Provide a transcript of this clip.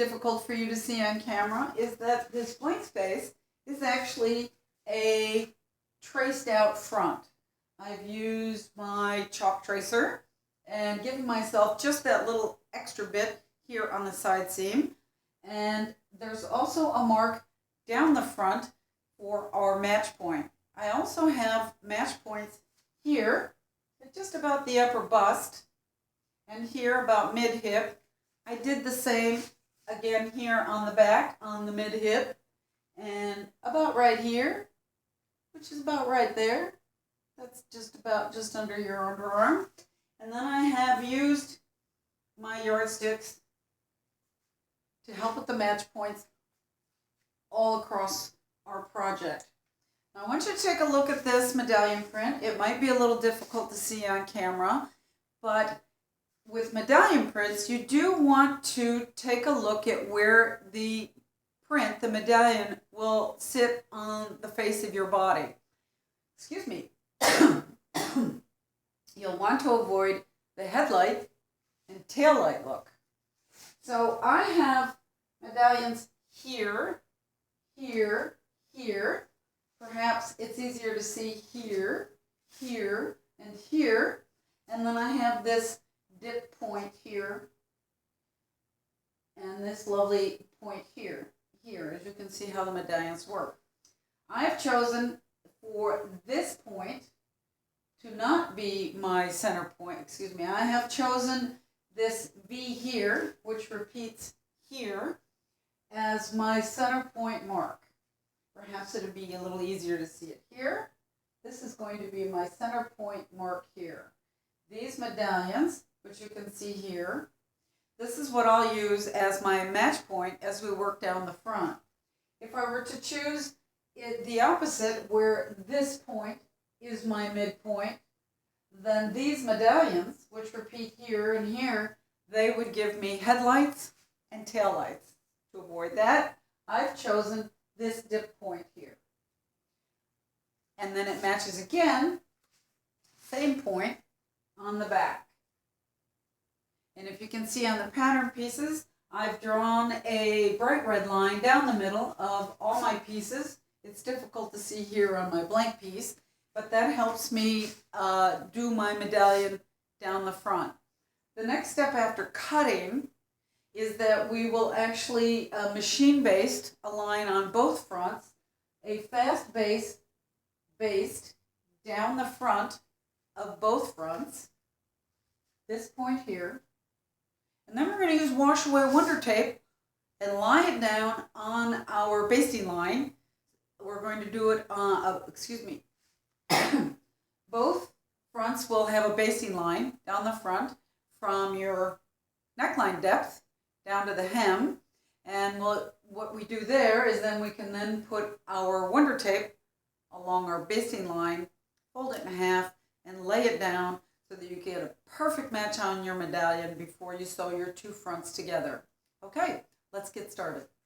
difficult for you to see on camera is that this blank space is actually a traced out front. I've used my chalk tracer and given myself just that little extra bit here on the side seam. And there's also a mark down the front for our match point. I also have match points here at just about the upper bust and here about mid-hip. I did the same again here on the back, on the mid-hip, and about right here, which is about right there. That's just under your underarm. And then I have used my yardsticks to help with the match points all across our project. Now I want you to take a look at this medallion print. It might be a little difficult to see on camera, but with medallion prints, you do want to take a look at where the print, the medallion, will sit on the face of your body. Excuse me. You'll want to avoid the headlight and tail light look. So I have medallions here, here, here. Perhaps it's easier to see here, here, and here. And then I have this dip point here and this lovely point here, as you can see how the medallions work. I've chosen for this point to not be my center point, I have chosen this V here, which repeats here, as my center point mark. Perhaps it'll be a little easier to see it here. This is going to be my center point mark here. These medallions, which you can see here, this is what I'll use as my match point as we work down the front. If I were to choose the opposite, where this point is my midpoint, then these medallions, which repeat here and here, they would give me headlights and taillights. To avoid that, I've chosen this dip point here. And then it matches again, same point on the back. And if you can see on the pattern pieces, I've drawn a bright red line down the middle of all my pieces. It's difficult to see here on my blank piece, but that helps me do my medallion down the front. The next step after cutting is that we will actually machine-based align on both fronts, a fast based down the front of both fronts, this point here, and then we're going to use wash away wonder tape and lie it down on our basting line. We're going to do it on, both fronts will have a basting line down the front from your neckline depth down to the hem. And what we do there is then we can then put our wonder tape along our basting line, fold it in half, and lay it down so that you get a perfect match on your medallion before you sew your two fronts together. Okay, let's get started.